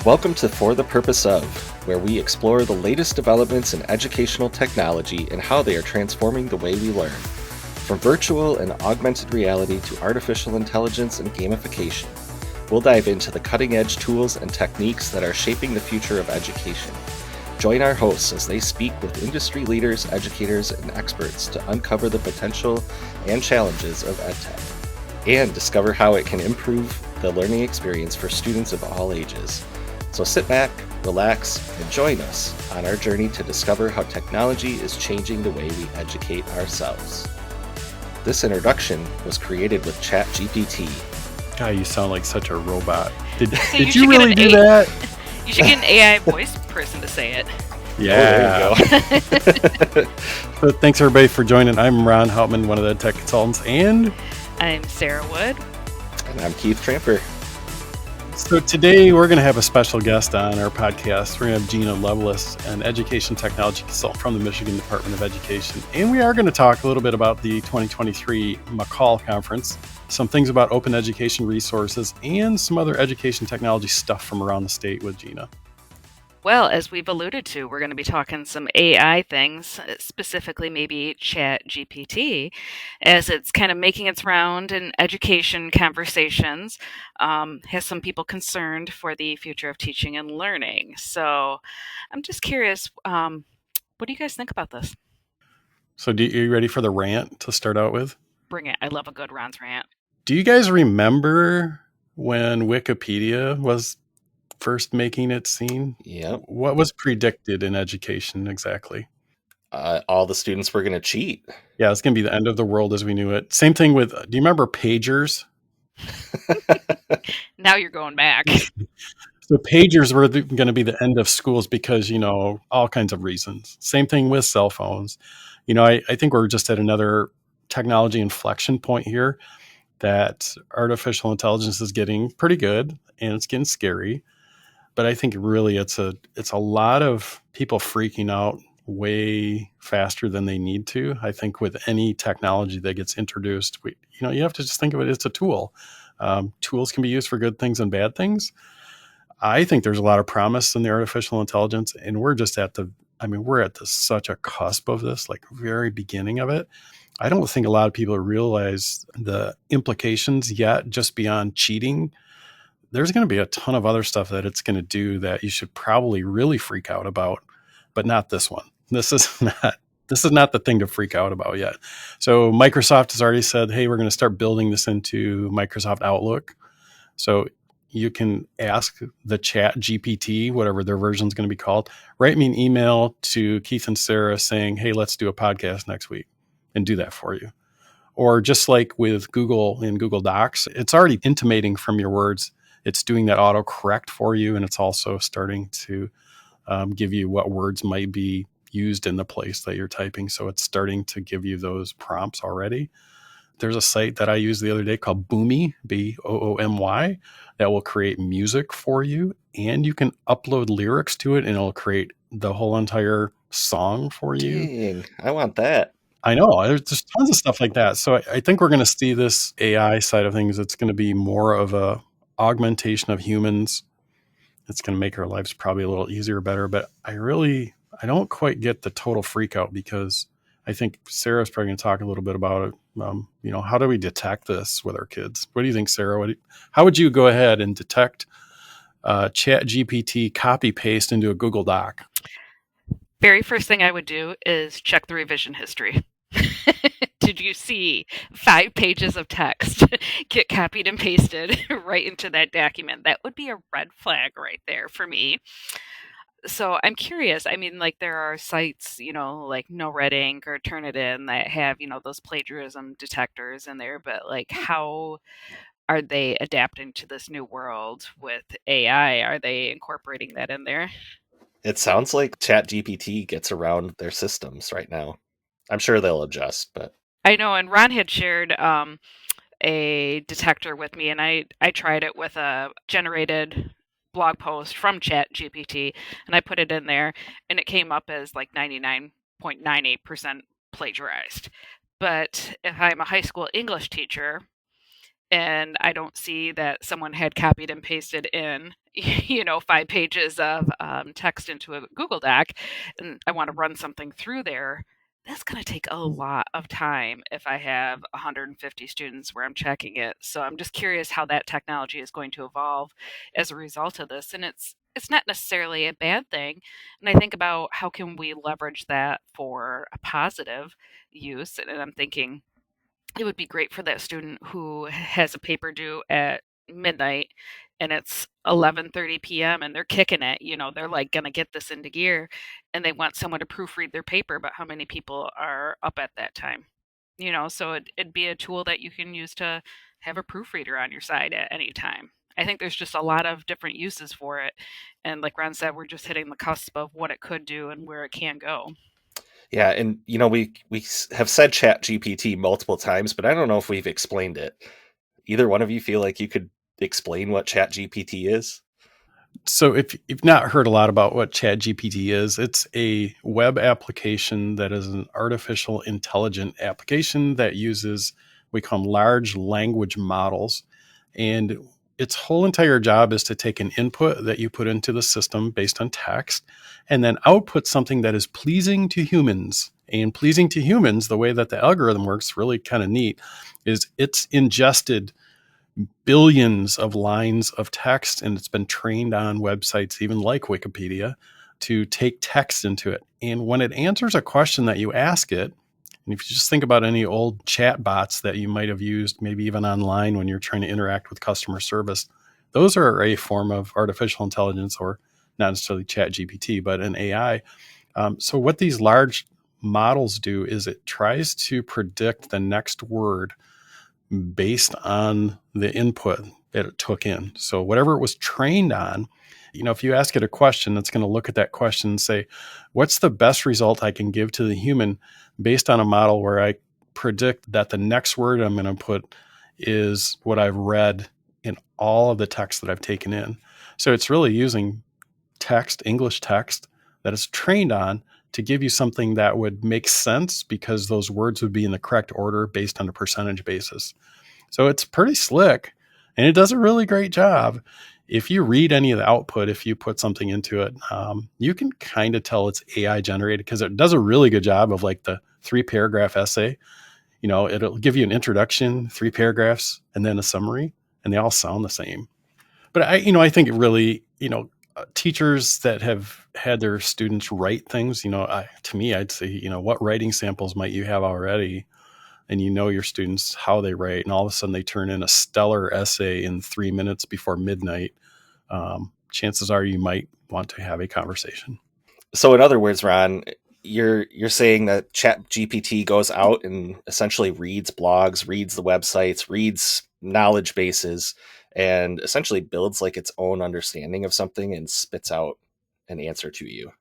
Welcome to For the Purpose Of, where we explore the latest developments in educational technology and how they are transforming the way we learn. From virtual and augmented reality to artificial intelligence and gamification, we'll dive into the cutting-edge tools and techniques that are shaping the future of education. Join our hosts as they speak with industry leaders, educators, and experts to uncover the potential and challenges of EdTech, and discover how it can improve the learning experience for students of all ages. So sit back, relax, and join us on our journey to discover how technology is changing the way we educate ourselves. This introduction was created with ChatGPT. God, you sound like such a robot. Did you really do that? You should get an AI voice person to say it. Yeah. Oh, there you go. So thanks everybody for joining. I'm Ron Hauptman, one of the tech consultants, and I'm Sarah Wood. And I'm Keith Tramper. So today we're going to have a special guest on our podcast. We're going to have Gina Loveless, an education technology consultant from the Michigan Department of Education. And we are going to talk a little bit about the 2023 MACUL conference, some things about open education resources, and some other education technology stuff from around the state with Gina. Well, as we've alluded to, we're going to be talking some AI things, specifically maybe ChatGPT, as it's kind of making its round in education conversations, has some people concerned for the future of teaching and learning. So I'm just curious, what do you guys think about this? So are you ready for the rant to start out with? Bring it. I love a good Ron's rant. Do you guys remember when Wikipedia was first making its scene? Yep. What was predicted in education exactly? All the students were going to cheat. Yeah, it's going to be the end of the world as we knew it. Same thing with, do you remember pagers? Now you're going back. So pagers were going to be the end of schools because, all kinds of reasons. Same thing with cell phones. I think we're just at another technology inflection point here that artificial intelligence is getting pretty good and it's getting scary. But I think really it's a lot of people freaking out way faster than they need to. I think with any technology that gets introduced, you have to just think of it as a tool. Tools can be used for good things and bad things. I think there's a lot of promise in the artificial intelligence, and we're just we're at such a cusp of this, like very beginning of it. I don't think a lot of people realize the implications yet, just beyond cheating. There's going to be a ton of other stuff that it's going to do that you should probably really freak out about, but not this one. This is not the thing to freak out about yet. So Microsoft has already said, hey, we're going to start building this into Microsoft Outlook. So you can ask the ChatGPT, whatever their version is going to be called, write me an email to Keith and Sarah saying, hey, let's do a podcast next week, and do that for you. Or just like with Google in Google Docs, it's already intimating from your words. It's doing that autocorrect for you, and it's also starting to give you what words might be used in the place that you're typing. So it's starting to give you those prompts already. There's a site that I used the other day called Boomy, Boomy, that will create music for you, and you can upload lyrics to it, and it'll create the whole entire song for you. Dang, I want that. I know. There's tons of stuff like that. So I think we're going to see this AI side of things. It's going to be more of a augmentation of humans. It's going to make our lives probably a little easier, better. But I don't quite get the total freak out, because I think Sarah's probably going to talk a little bit about it. How do we detect this with our kids? What do you think, Sarah? How would you go ahead and detect ChatGPT copy paste into a Google Doc? Very first thing I would do is check the revision history. Did you see 5 pages of text get copied and pasted right into that document? That would be a red flag right there for me. So I'm curious. There are sites, like No Red Ink or Turnitin that have, those plagiarism detectors in there. But how are they adapting to this new world with AI? Are they incorporating that in there? It sounds like ChatGPT gets around their systems right now. I'm sure they'll adjust, but I know, and Ron had shared a detector with me, and I tried it with a generated blog post from ChatGPT, and I put it in there, and it came up as 99.98% plagiarized. But if I'm a high school English teacher, and I don't see that someone had copied and pasted in, 5 pages of text into a Google Doc, and I want to run something through there, that's going to take a lot of time if I have 150 students where I'm checking it. So I'm just curious how that technology is going to evolve as a result of this. And it's not necessarily a bad thing. And I think about how can we leverage that for a positive use. And I'm thinking, it would be great for that student who has a paper due at midnight and it's 11:30 p.m. and they're kicking it, they're like going to get this into gear and they want someone to proofread their paper, but how many people are up at that time? So it'd be a tool that you can use to have a proofreader on your side at any time. I think there's just a lot of different uses for it. And like Ron said, we're just hitting the cusp of what it could do and where it can go. Yeah, and we have said ChatGPT multiple times, but I don't know if we've explained it. Either one of you feel like you could explain what ChatGPT is? So if you've not heard a lot about what ChatGPT is, it's a web application that is an artificial intelligent application that uses, we call them large language models. And its whole entire job is to take an input that you put into the system based on text and then output something that is pleasing to humans. And pleasing to humans, the way that the algorithm works, really kind of neat, is it's ingested billions of lines of text, and it's been trained on websites, even like Wikipedia, to take text into it. And when it answers a question that you ask it, and if you just think about any old chat bots that you might have used, maybe even online when you're trying to interact with customer service, those are a form of artificial intelligence, or not necessarily ChatGPT, but an AI. So what these large models do is it tries to predict the next word based on the input that it took in. So whatever it was trained on, if you ask it a question, it's going to look at that question and say, what's the best result I can give to the human based on a model where I predict that the next word I'm going to put is what I've read in all of the text that I've taken in. So it's really using text, English text, that is trained on to give you something that would make sense because those words would be in the correct order based on a percentage basis. So it's pretty slick, and it does a really great job. If you read any of the output, if you put something into it, you can kind of tell it's AI generated because it does a really good job of like the 3-paragraph essay. It'll give you an introduction, 3 paragraphs, and then a summary, and they all sound the same. But I think it really, teachers that have had their students write things, to me, I'd say, what writing samples might you have already? And your students, how they write, and all of a sudden they turn in a stellar essay in 3 minutes before midnight. Chances are you might want to have a conversation. So in other words, Ron, you're saying that ChatGPT goes out and essentially reads blogs, reads the websites, reads knowledge bases, and essentially builds like its own understanding of something and spits out an answer to you.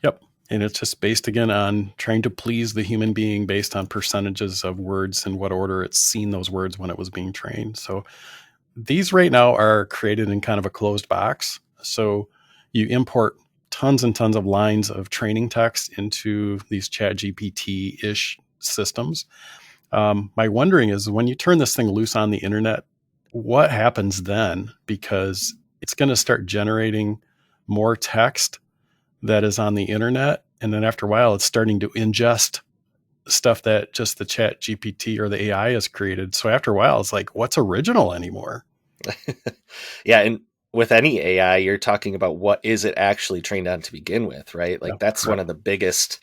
Yep. And it's just based, again, on trying to please the human being based on percentages of words and what order it's seen those words when it was being trained. So these right now are created in kind of a closed box. So you import tons and tons of lines of training text into these ChatGPT-ish systems. My wondering is, when you turn this thing loose on the internet, what happens then? Because it's going to start generating more text that is on the internet. And then after a while, it's starting to ingest stuff that just the ChatGPT or the AI has created. So after a while, it's like, what's original anymore? Yeah. And with any AI, you're talking about what is it actually trained on to begin with, right? Like that's correct. One of the biggest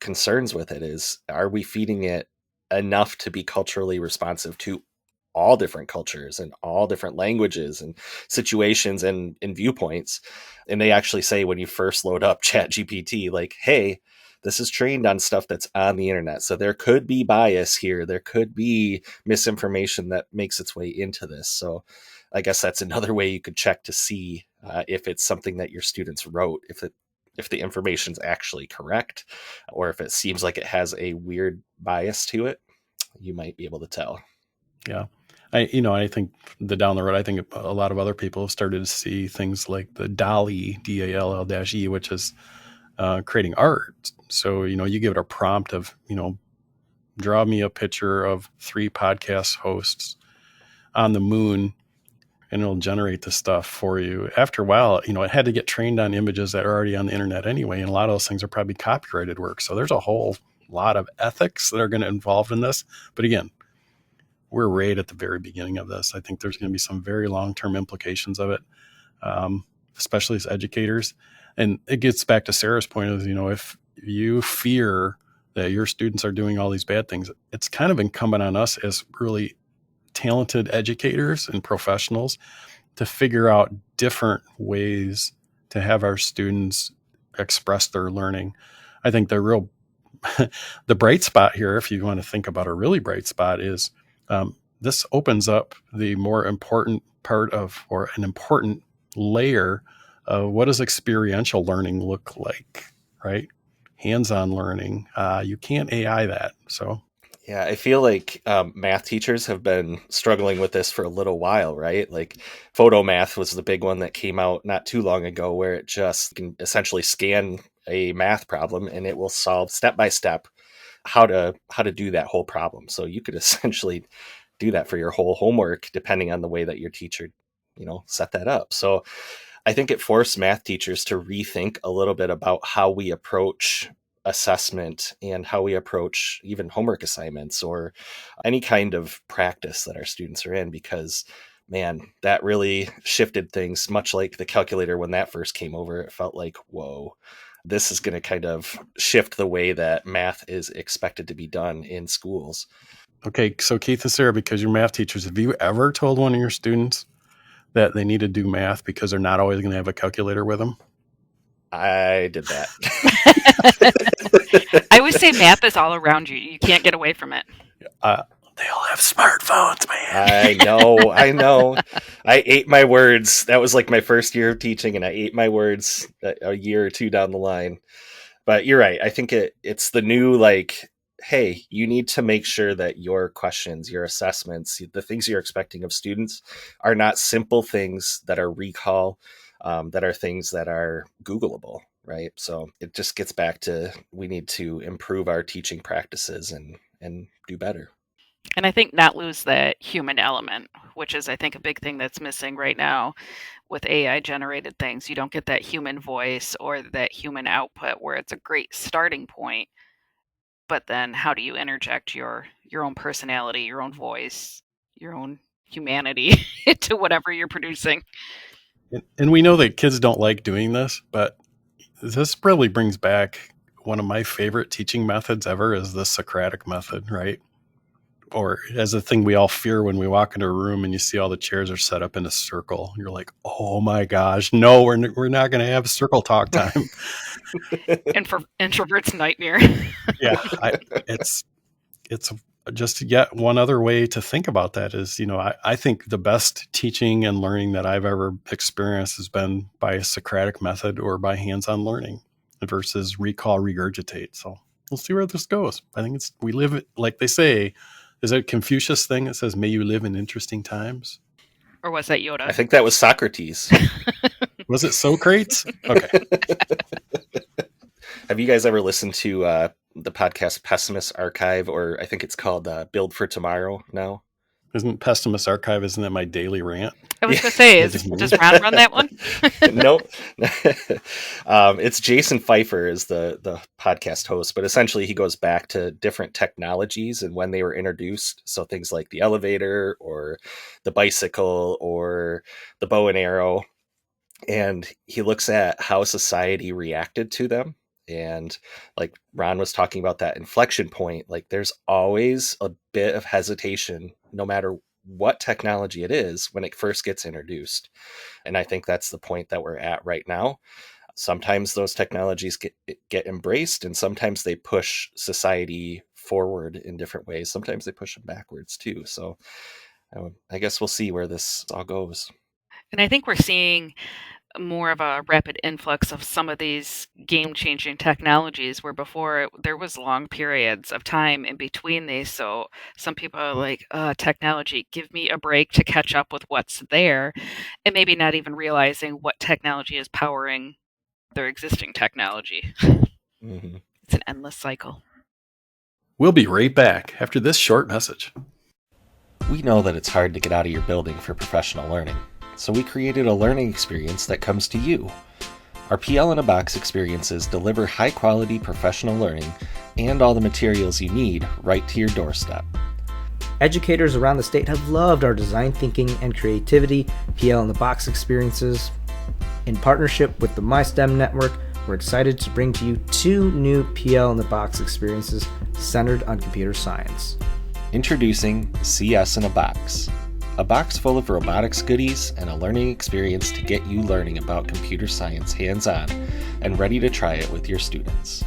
concerns with it is, are we feeding it enough to be culturally responsive to all different cultures and all different languages and situations and viewpoints? And they actually say when you first load up ChatGPT, like, hey, this is trained on stuff that's on the internet. So there could be bias here. There could be misinformation that makes its way into this. So I guess that's another way you could check to see if it's something that your students wrote, if the information's actually correct, or if it seems like it has a weird bias to it, you might be able to tell. Yeah. I think down the road, I think a lot of other people have started to see things like the DALL-E, DALL-E, which is creating art. So, you give it a prompt of, draw me a picture of 3 podcast hosts on the moon and it'll generate the stuff for you. After a while, it had to get trained on images that are already on the internet anyway. And a lot of those things are probably copyrighted work. So there's a whole lot of ethics that are going to involve in this. But again, we're right at the very beginning of this. I think there's going to be some very long-term implications of it, especially as educators. And it gets back to Sarah's point of, if you fear that your students are doing all these bad things, it's kind of incumbent on us as really talented educators and professionals to figure out different ways to have our students express their learning. I think the bright spot here, if you want to think about a really bright spot, is this opens up the more important part of, or an important layer of, what does experiential learning look like, right? Hands-on learning. You can't AI that. So yeah, I feel like math teachers have been struggling with this for a little while, right? Like photo math was the big one that came out not too long ago, where it just can essentially scan a math problem and it will solve step by step how to do that whole problem. So you could essentially do that for your whole homework, depending on the way that your teacher, set that up. So I think it forced math teachers to rethink a little bit about how we approach assessment and how we approach even homework assignments or any kind of practice that our students are in, because man, that really shifted things. Much like the calculator, when that first came over, it felt like, whoa, this is going to kind of shift the way that math is expected to be done in schools. Okay, so Keith and Sarah, because you're math teachers, have you ever told one of your students that they need to do math because they're not always going to have a calculator with them? I did that. I always say math is all around you. You can't get away from it. They all have smartphones, man. I know. I ate my words. That was like my first year of teaching, and I ate my words a year or two down the line. But you're right. I think it's the new, like, hey, you need to make sure that your questions, your assessments, the things you're expecting of students are not simple things that are recall, that are things that are Googleable, right? So it just gets back to, we need to improve our teaching practices and do better. And I think not lose that human element, which is, I think, a big thing that's missing right now with AI generated things. You don't get that human voice or that human output where it's a great starting point. But then how do you interject your own personality, your own voice, your own humanity into whatever you're producing? And we know that kids don't like doing this, but this really brings back one of my favorite teaching methods ever, is the Socratic method, right? Or as a thing we all fear when we walk into a room and you see all the chairs are set up in a circle. You're like, oh my gosh, no, we're not going to have circle talk time. And for introverts, nightmare. Yeah, it's just yet one other way to think about that is, I think the best teaching and learning that I've ever experienced has been by a Socratic method or by hands-on learning versus recall, regurgitate. So we'll see where this goes. I think we live, like they say, is it a Confucius thing that says, may you live in interesting times? Or was that Yoda? I think that was Socrates. Was it Socrates? Okay. Have you guys ever listened to the podcast Pessimist Archive, or I think it's called Build for Tomorrow now? Isn't Pessimist Archive, isn't that my daily rant? I was going to say, does Ron run that one? Nope. It's Jason Pfeiffer is the podcast host, but essentially he goes back to different technologies and when they were introduced. So things like the elevator or the bicycle or the bow and arrow. And he looks at how society reacted to them. And like Ron was talking about that inflection point, like there's always a bit of hesitation, no matter what technology it is, when it first gets introduced. And I think that's the point that we're at right now. Sometimes those technologies get embraced, and sometimes they push society forward in different ways. Sometimes they push them backwards too. So I guess we'll see where this all goes. And I think we're seeing more of a rapid influx of some of these game-changing technologies, where before there was long periods of time in between these. So some people are like, technology, give me a break to catch up with what's there, and maybe not even realizing what technology is powering their existing technology. Mm-hmm. It's an endless cycle. We'll be right back after this short message. We know that it's hard to get out of your building for professional learning, so we created a learning experience that comes to you. Our PL in a Box experiences deliver high-quality professional learning and all the materials you need right to your doorstep. Educators around the state have loved our design thinking and creativity PL in the Box experiences. In partnership with the MySTEM network, we're excited to bring to you 2 new PL in the Box experiences centered on computer science. Introducing CS in a Box full of robotics goodies and a learning experience to get you learning about computer science hands-on and ready to try it with your students.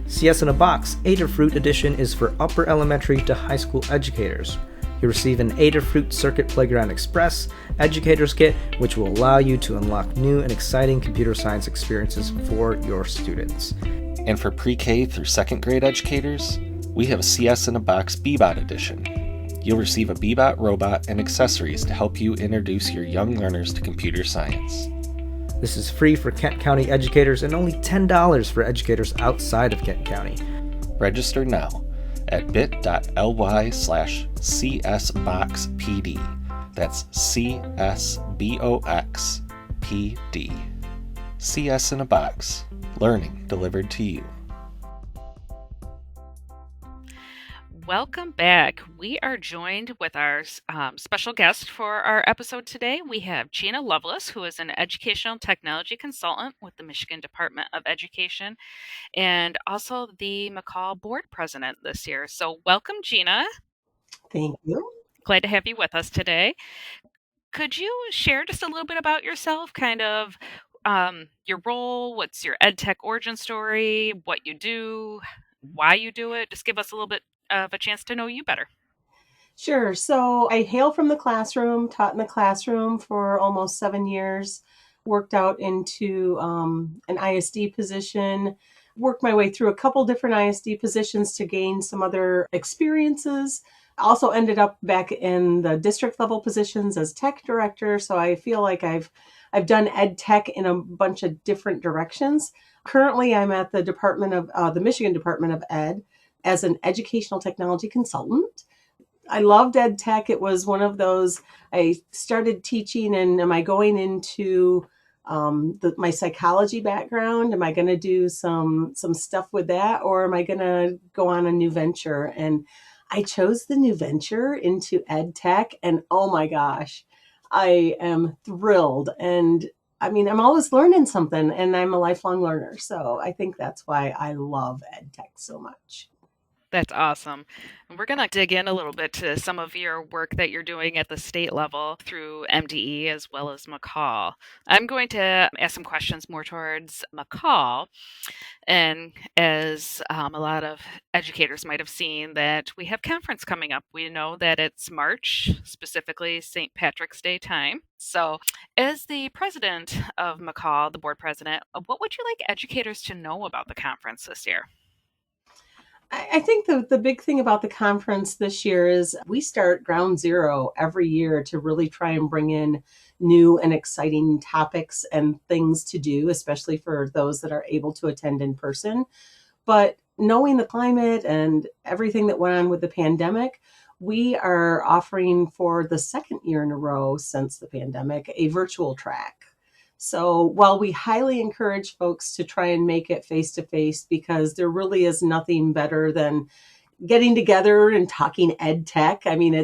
CS in a Box Adafruit Edition is for upper elementary to high school educators. You'll receive an Adafruit Circuit Playground Express Educators Kit, which will allow you to unlock new and exciting computer science experiences for your students. And for pre-K through 2nd grade educators, we have a CS in a Box Bebot Edition. You'll receive a Bebot robot and accessories to help you introduce your young learners to computer science. This is free for Kent County educators and only $10 for educators outside of Kent County. Register now at bit.ly/csboxpd. That's CSBOXPD. CS in a Box. Learning delivered to you. Welcome back. We are joined with our special guest for our episode today. We have Gina Loveless, who is an educational technology consultant with the Michigan Department of Education and also the MACUL board president this year. So welcome, Gina. Thank you. Glad to have you with us today. Could you share just a little bit about yourself, kind of your role, what's your EdTech origin story, what you do, why you do it? Just give us a little bit of a chance to know you better. Sure. So I hail from the classroom, taught in the classroom for almost 7 years, worked out into an ISD position, worked my way through a couple different ISD positions to gain some other experiences. Also ended up back in the district level positions as tech director. So I feel like I've done ed tech in a bunch of different directions. Currently, I'm at the the Michigan Department of Ed as an educational technology consultant. I loved ed tech. It was one of those, I started teaching and am I going into my psychology background? Am I going to do some stuff with that, or am I going to go on a new venture? And I chose the new venture into ed tech, and oh my gosh, I am thrilled. And I mean, I'm always learning something, and I'm a lifelong learner. So I think that's why I love ed tech so much. That's awesome. And we're going to dig in a little bit to some of your work that you're doing at the state level through MDE as well as MACUL. I'm going to ask some questions more towards MACUL. And as a lot of educators might have seen, that we have conference coming up. We know that it's March, specifically St. Patrick's Day time. So as the president of MACUL, the board president, what would you like educators to know about the conference this year? I think the big thing about the conference this year is we start ground zero every year to really try and bring in new and exciting topics and things to do, especially for those that are able to attend in person. But knowing the climate and everything that went on with the pandemic, we are offering for the 2nd year in a row since the pandemic a virtual track. So while we highly encourage folks to try and make it face-to-face, because there really is nothing better than getting together and talking ed tech. I mean,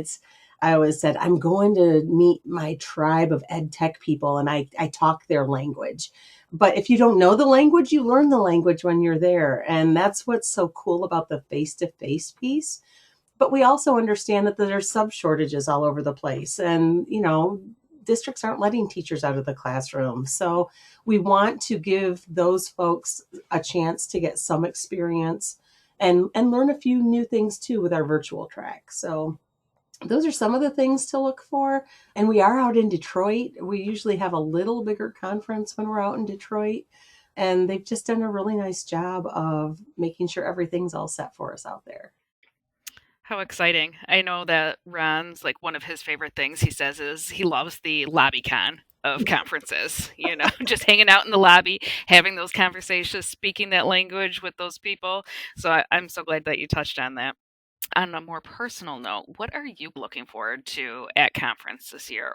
I always said, I'm going to meet my tribe of ed tech people, and I talk their language. But if you don't know the language, you learn the language when you're there. And that's what's so cool about the face-to-face piece. But we also understand that there's sub shortages all over the place. And, districts aren't letting teachers out of the classroom. So we want to give those folks a chance to get some experience and learn a few new things too with our virtual track. So those are some of the things to look for. And we are out in Detroit. We usually have a little bigger conference when we're out in Detroit. And they've just done a really nice job of making sure everything's all set for us out there. How exciting. I know that Ron's, like, one of his favorite things he says is he loves the lobby con of conferences, just hanging out in the lobby, having those conversations, speaking that language with those people. So I'm so glad that you touched on that. On a more personal note, what are you looking forward to at conference this year?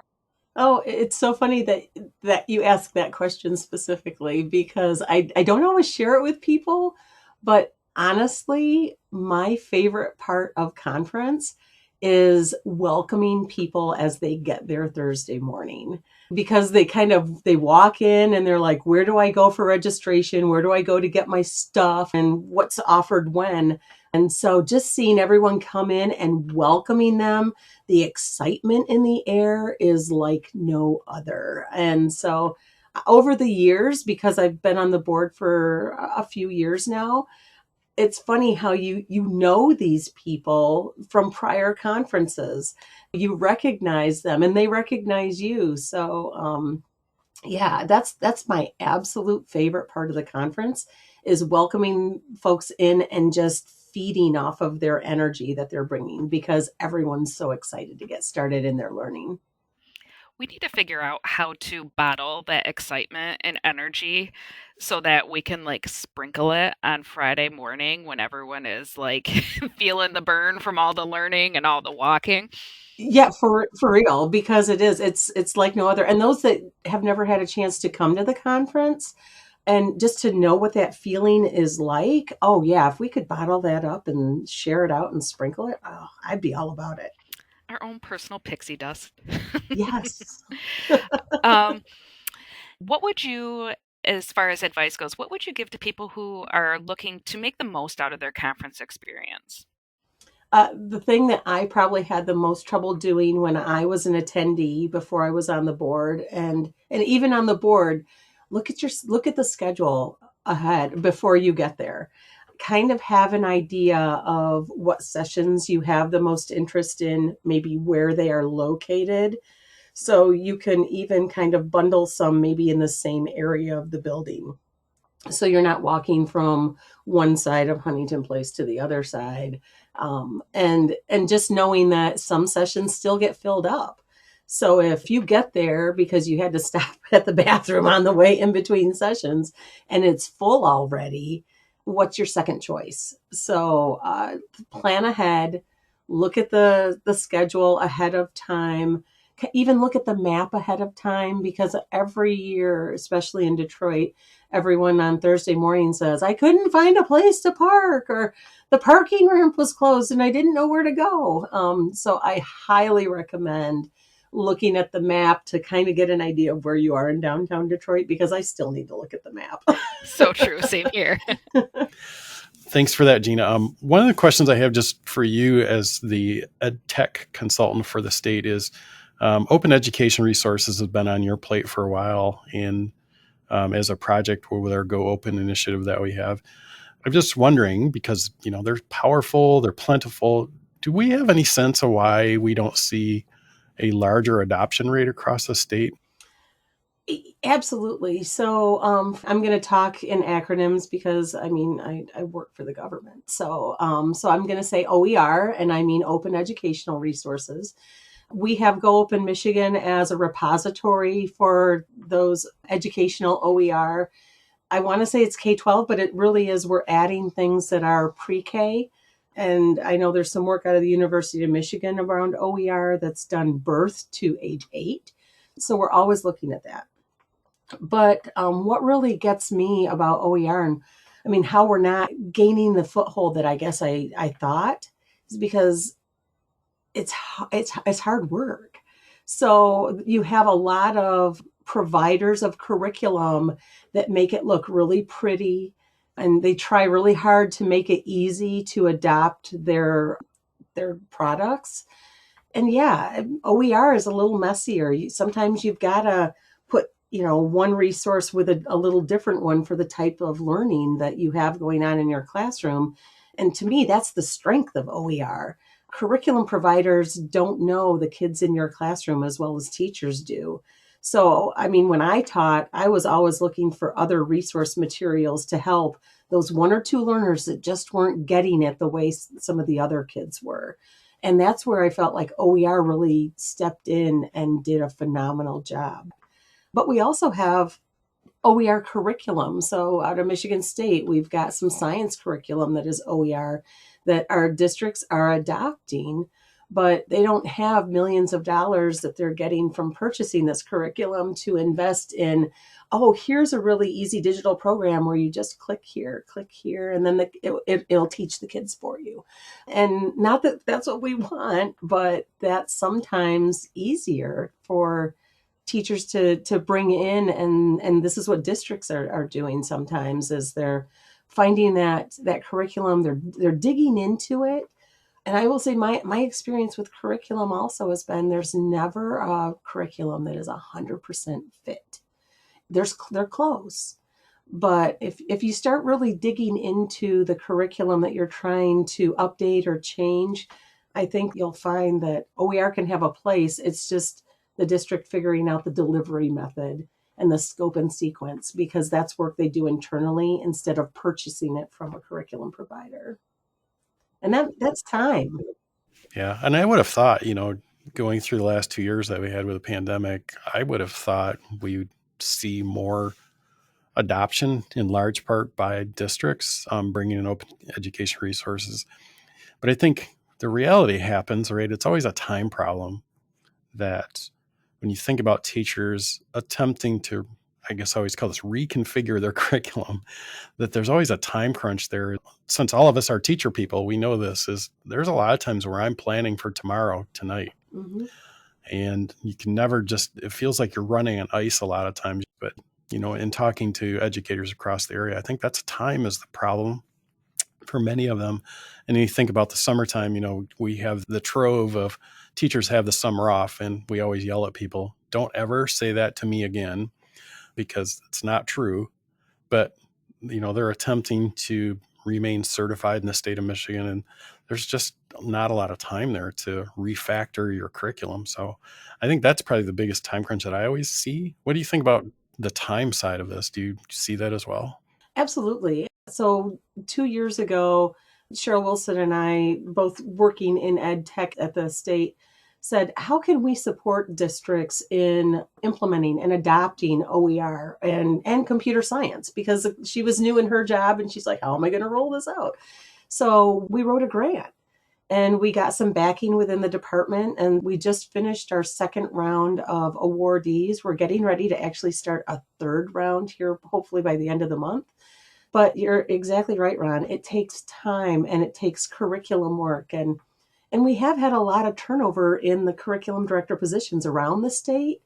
Oh, it's so funny that you ask that question specifically because I don't always share it with people, but honestly, my favorite part of conference is welcoming people as they get there Thursday morning because they walk in and they're like, where do I go for registration? Where do I go to get my stuff and what's offered when? And so just seeing everyone come in and welcoming them, the excitement in the air is like no other. And so over the years, because I've been on the board for a few years now, it's funny how you know these people from prior conferences. You recognize them and they recognize you. So yeah, that's my absolute favorite part of the conference is welcoming folks in and just feeding off of their energy that they're bringing because everyone's so excited to get started in their learning. We need to figure out how to bottle that excitement and energy so that we can like sprinkle it on Friday morning when everyone is like feeling the burn from all the learning and all the walking. Yeah, for real, because it's like no other. And those that have never had a chance to come to the conference and just to know what that feeling is like, oh yeah, if we could bottle that up and share it out and sprinkle it, oh, I'd be all about it. Our own personal pixie dust. Yes. um, what would you, as far as advice goes, what would you give to people who are looking to make the most out of their conference experience? The thing that I probably had the most trouble doing when I was an attendee before I was on the board, and even on the board, look at the schedule ahead before you get there. Kind of have an idea of what sessions you have the most interest in, maybe where they are located. So you can even kind of bundle some maybe in the same area of the building. So you're not walking from one side of Huntington Place to the other side, and just knowing that some sessions still get filled up. So if you get there because you had to stop at the bathroom on the way in between sessions and it's full already, what's your second choice? So plan ahead, look at the schedule ahead of time, even look at the map ahead of time because every year, especially in Detroit, everyone on Thursday morning says, I couldn't find a place to park or the parking ramp was closed and I didn't know where to go. So I highly recommend looking at the map to kind of get an idea of where you are in downtown Detroit because I still need to look at the map. So true. Same here. Thanks for that, Gina. One of the questions I have just for you as the EdTech consultant for the state is open education resources has been on your plate for a while, and as a project with our Go Open initiative that we have. I'm just wondering, because they're powerful, they're plentiful. Do we have any sense of why we don't see a larger adoption rate across the state? Absolutely. So I'm going to talk in acronyms because I work for the government. So I'm going to say OER, and I mean Open Educational Resources. We have Go Open Michigan as a repository for those educational OER. I want to say it's K-12, but it really is. We're adding things that are pre-K. And I know there's some work out of the University of Michigan around OER that's done birth to age 8. So we're always looking at that. But what really gets me about OER and how we're not gaining the foothold that I guess I thought is because it's hard work. So you have a lot of providers of curriculum that make it look really pretty, and they try really hard to make it easy to adopt their products. And yeah, OER is a little messier. Sometimes you've got to put one resource with a little different one for the type of learning that you have going on in your classroom. And to me, that's the strength of OER. Curriculum providers don't know the kids in your classroom as well as teachers do. So, when I taught, I was always looking for other resource materials to help those one or two learners that just weren't getting it the way some of the other kids were. And that's where I felt like OER really stepped in and did a phenomenal job. But we also have OER curriculum. So out of Michigan State, we've got some science curriculum that is OER that our districts are adopting, but they don't have millions of dollars that they're getting from purchasing this curriculum to invest in. Oh, here's a really easy digital program where you just click here, and then it'll teach the kids for you. And not that that's what we want, but that's sometimes easier for teachers to bring in. And this is what districts are doing sometimes, is they're finding that curriculum, they're digging into it. And I will say my experience with curriculum also has been there's never a curriculum that is 100% fit. They're close. But if you start really digging into the curriculum that you're trying to update or change, I think you'll find that OER can have a place. It's just the district figuring out the delivery method and the scope and sequence, because that's work they do internally instead of purchasing it from a curriculum provider. And that's time. Yeah. And I would have thought, going through the last 2 years that we had with the pandemic, I would have thought we would see more adoption in large part by districts, bringing in open education resources. But I think the reality happens, right? It's always a time problem that when you think about teachers attempting to, I guess I always call this reconfigure their curriculum, that there's always a time crunch there. Since all of us are teacher people, we know there's a lot of times where I'm planning for tomorrow, tonight. Mm-hmm. And you can never it feels like you're running on ice a lot of times. But, in talking to educators across the area, I think that's time is the problem for many of them. And you think about the summertime, we have the trove of teachers have the summer off, and we always yell at people, don't ever say that to me again, because it's not true. But, they're attempting to remain certified in the state of Michigan, and there's just not a lot of time there to refactor your curriculum. So I think that's probably the biggest time crunch that I always see. What do you think about the time side of this? Do you see that as well? Absolutely. So 2 years ago, Cheryl Wilson and I, both working in ed tech at the state, said, how can we support districts in implementing and adopting OER and computer science? Because she was new in her job and she's like, how am I going to roll this out? So we wrote a grant and we got some backing within the department, and we just finished our second round of awardees. We're getting ready to actually start a third round here, hopefully by the end of the month. But you're exactly right, Ron. It takes time and it takes curriculum work. And we have had a lot of turnover in the curriculum director positions around the state.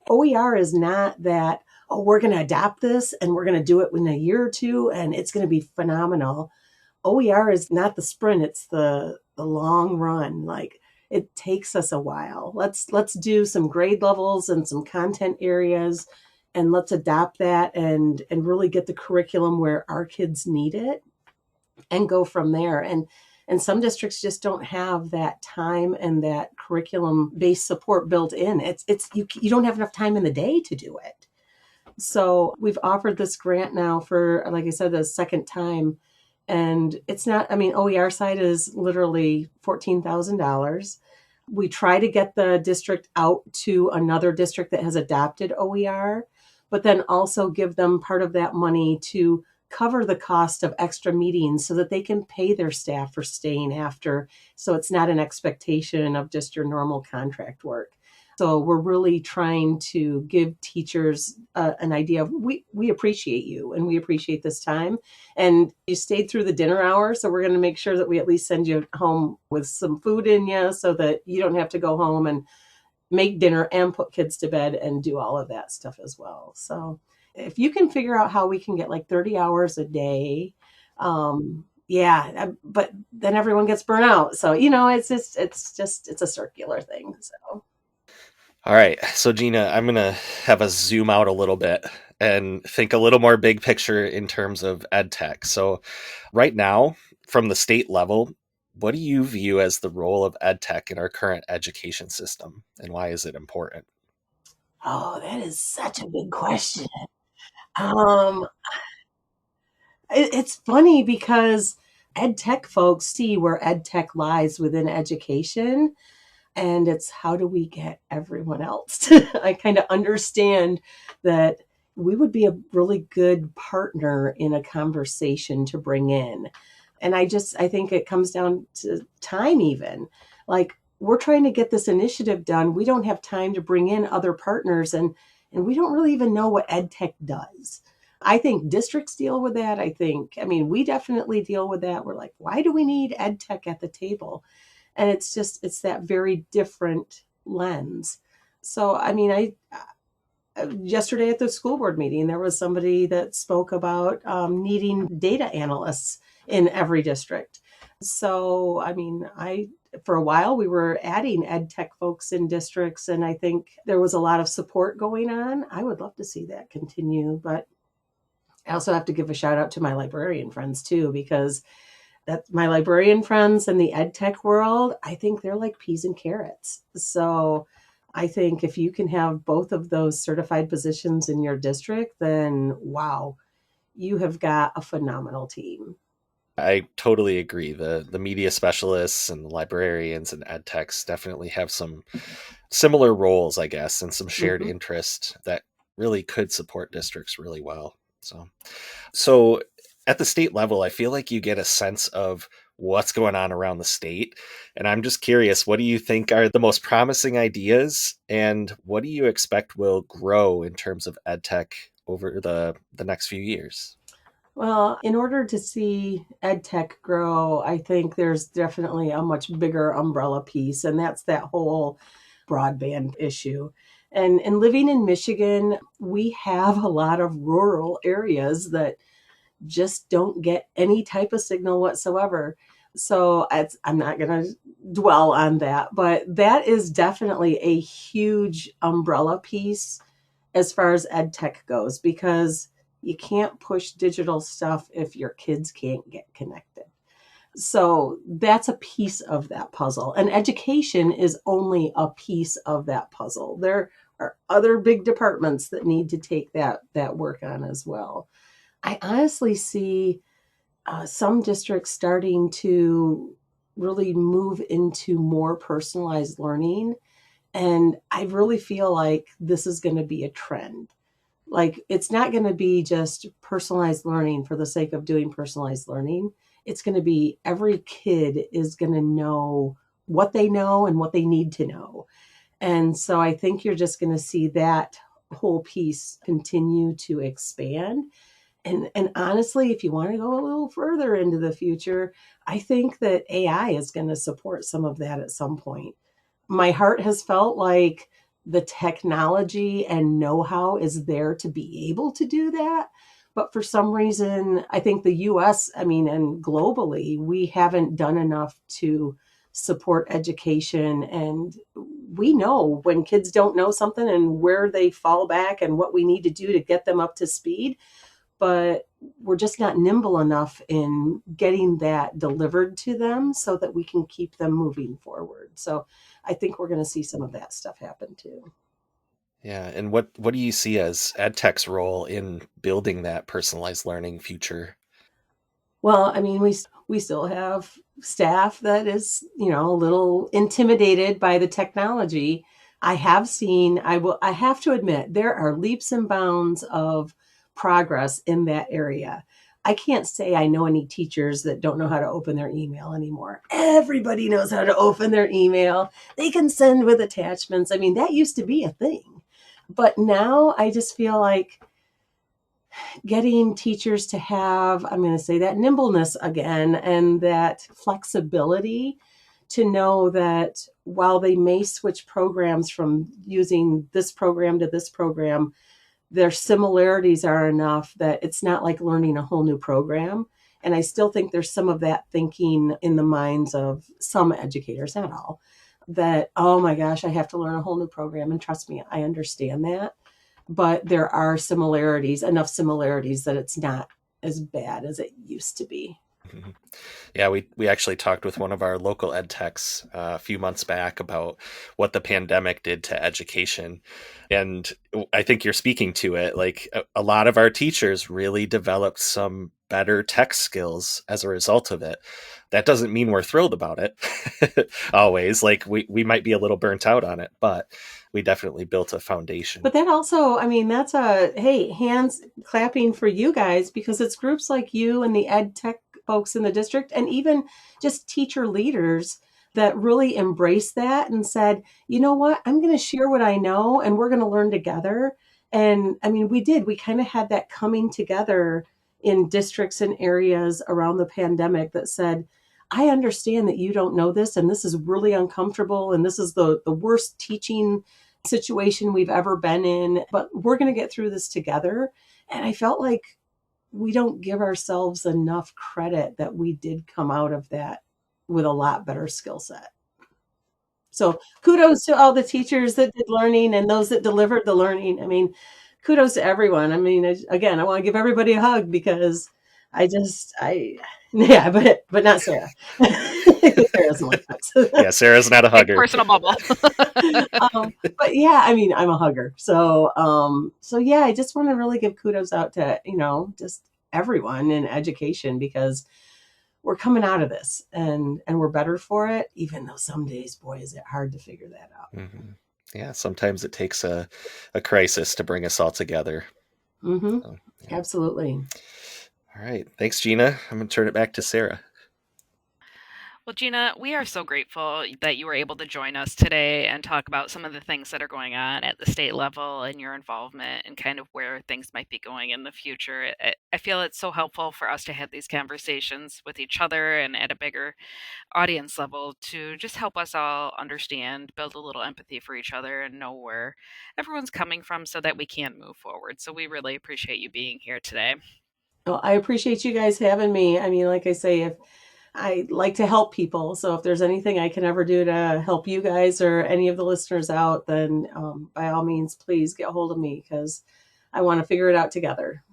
OER is not that, oh, we're going to adapt this and we're going to do it in a year or two and it's going to be phenomenal. OER is not the sprint, it's the long run. Like, it takes us a while. Let's do some grade levels and some content areas, and let's adapt that and really get the curriculum where our kids need it and go from there. And some districts just don't have that time and that curriculum-based support built in. You don't have enough time in the day to do it. So we've offered this grant now for, like I said, the second time. And it's not, OER side is literally $14,000. We try to get the district out to another district that has adopted OER, but then also give them part of that money to cover the cost of extra meetings so that they can pay their staff for staying after. So it's not an expectation of just your normal contract work. So we're really trying to give teachers an idea of, we appreciate you and we appreciate this time. And you stayed through the dinner hour, so we're going to make sure that we at least send you home with some food in you so that you don't have to go home and make dinner and put kids to bed and do all of that stuff as well. So if you can figure out how we can get like 30 hours a day, but then everyone gets burnt out. So, it's a circular thing. So. All right. So, Gina, I'm going to have us zoom out a little bit and think a little more big picture in terms of ed tech. So right now, from the state level, what do you view as the role of ed tech in our current education system, and why is it important? Oh, that is such a big question. It's funny because ed tech folks see where ed tech lies within education. And it's how do we get everyone else? I kind of understand that we would be a really good partner in a conversation to bring in. And I think it comes down to time even. Like, we're trying to get this initiative done. We don't have time to bring in other partners, and we don't really even know what EdTech does. I think districts deal with that. We definitely deal with that. We're like, why do we need EdTech at the table? And it's that very different lens. So, yesterday at the school board meeting, there was somebody that spoke about needing data analysts in every district. So, for a while, we were adding ed tech folks in districts, and I think there was a lot of support going on. I would love to see that continue, but I also have to give a shout out to my librarian friends too, because my librarian friends in the ed tech world, I think they're like peas and carrots. So I think if you can have both of those certified positions in your district, then wow, you have got a phenomenal team. I totally agree. The media specialists and the librarians and ed techs definitely have some similar roles, I guess, and some shared interest that really could support districts really well. So at the state level, I feel like you get a sense of what's going on around the state. And I'm just curious, what do you think are the most promising ideas, and what do you expect will grow in terms of ed tech over the next few years? Well, in order to see EdTech grow, I think there's definitely a much bigger umbrella piece, and that's that whole broadband issue. And living in Michigan, we have a lot of rural areas that just don't get any type of signal whatsoever. So I'm not going to dwell on that, but that is definitely a huge umbrella piece as far as EdTech goes, because you can't push digital stuff if your kids can't get connected. So that's a piece of that puzzle. And education is only a piece of that puzzle. There are other big departments that need to take that work on as well. I honestly see some districts starting to really move into more personalized learning. And I really feel like this is going to be a trend. Like, it's not going to be just personalized learning for the sake of doing personalized learning. It's going to be every kid is going to know what they know and what they need to know. And so I think you're just going to see that whole piece continue to expand. And honestly, if you want to go a little further into the future, I think that AI is going to support some of that at some point. My heart has felt like the technology and know-how is there to be able to do that. But for some reason, I think the US, and globally, we haven't done enough to support education. And we know when kids don't know something and where they fall back and what we need to do to get them up to speed. But we're just not nimble enough in getting that delivered to them so that we can keep them moving forward. So I think we're going to see some of that stuff happen too. Yeah. And what do you see as EdTech's role in building that personalized learning future? Well, we still have staff that is, a little intimidated by the technology. I have to admit, there are leaps and bounds of progress in that area. I can't say I know any teachers that don't know how to open their email anymore. Everybody knows how to open their email. They can send with attachments. That used to be a thing. But now I just feel like getting teachers to have, I'm going to say, that nimbleness again, and that flexibility to know that while they may switch programs from using this program to this program, their similarities are enough that it's not like learning a whole new program. And I still think there's some of that thinking in the minds of some educators, not all, that, oh my gosh, I have to learn a whole new program. And trust me, I understand that. But there are enough similarities that it's not as bad as it used to be. Yeah, we actually talked with one of our local ed techs a few months back about what the pandemic did to education. And I think you're speaking to it. Like, a lot of our teachers really developed some better tech skills as a result of it. That doesn't mean we're thrilled about it always. Like, we might be a little burnt out on it, but we definitely built a foundation. But that also, that's hands clapping for you guys, because it's groups like you and the ed tech folks in the district, and even just teacher leaders that really embraced that and said, you know what, I'm going to share what I know and we're going to learn together. And I mean, we kind of had that coming together in districts and areas around the pandemic that said, I understand that you don't know this, and this is really uncomfortable, and this is the worst teaching situation we've ever been in, but we're going to get through this together. And I felt like we don't give ourselves enough credit that we did come out of that with a lot better skill set. So kudos to all the teachers that did learning and those that delivered the learning. I mean, kudos to everyone. I mean, again, I want to give everybody a hug because yeah, but not Sarah. Sarah doesn't like hugs. Yeah, Sarah's not a hugger. Personal bubble. But yeah, I mean, I'm a hugger. So yeah, I just want to really give kudos out to, just everyone in education, because we're coming out of this and we're better for it, even though some days, boy, is it hard to figure that out. Mm-hmm. Yeah, sometimes it takes a crisis to bring us all together. Mm-hmm. So, yeah. Absolutely. All right. Thanks, Gina. I'm going to turn it back to Sarah. Well, Gina, we are so grateful that you were able to join us today and talk about some of the things that are going on at the state level and your involvement and kind of where things might be going in the future. I feel it's so helpful for us to have these conversations with each other and at a bigger audience level to just help us all understand, build a little empathy for each other, and know where everyone's coming from so that we can move forward. So we really appreciate you being here today. Well, I appreciate you guys having me. I mean, like I say, if I like to help people. So if there's anything I can ever do to help you guys or any of the listeners out, then by all means, please get a hold of me, because I want to figure it out together.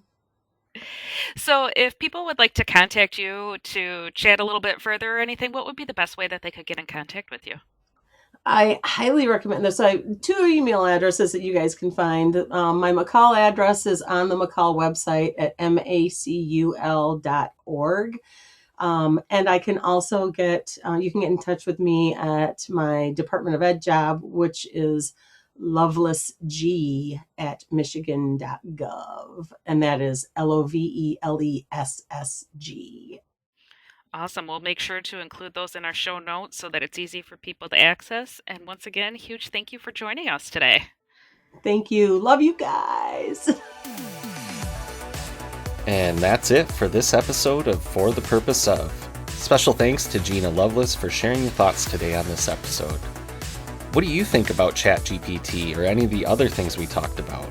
So if people would like to contact you to chat a little bit further or anything, what would be the best way that they could get in contact with you? I highly recommend this. I have 2 email addresses that you guys can find. My MACUL address is on the MACUL website at macul.org. And I can also you can get in touch with me at my Department of Ed job, which is lovelessg@michigan.gov. And that is LOVELESSG. Awesome. We'll make sure to include those in our show notes so that it's easy for people to access. And once again, huge thank you for joining us today. Thank you. Love you guys. And that's it for this episode of For the Purpose Of. Special thanks to Gina Loveless for sharing your thoughts today on this episode. What do you think about ChatGPT or any of the other things we talked about?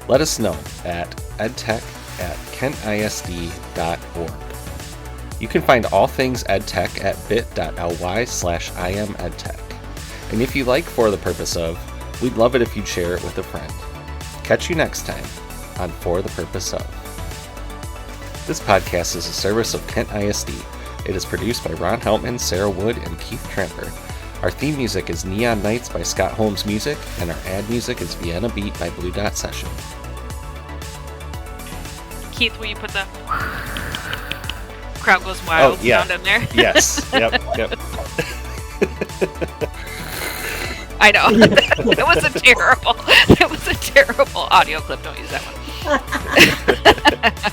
Let us know at edtech@kentisd.org. You can find all things EdTech at bit.ly/IamEdTech. And if you like For the Purpose Of, we'd love it if you'd share it with a friend. Catch you next time on For the Purpose Of. This podcast is a service of Kent ISD. It is produced by Ron Heltman, Sarah Wood, and Keith Tramper. Our theme music is Neon Nights by Scott Holmes Music, and our ad music is Vienna Beat by Blue Dot Session. Keith, will you put the crowd goes wild sound in there? Yes. Yep. I know. That was a terrible audio clip. Don't use that one.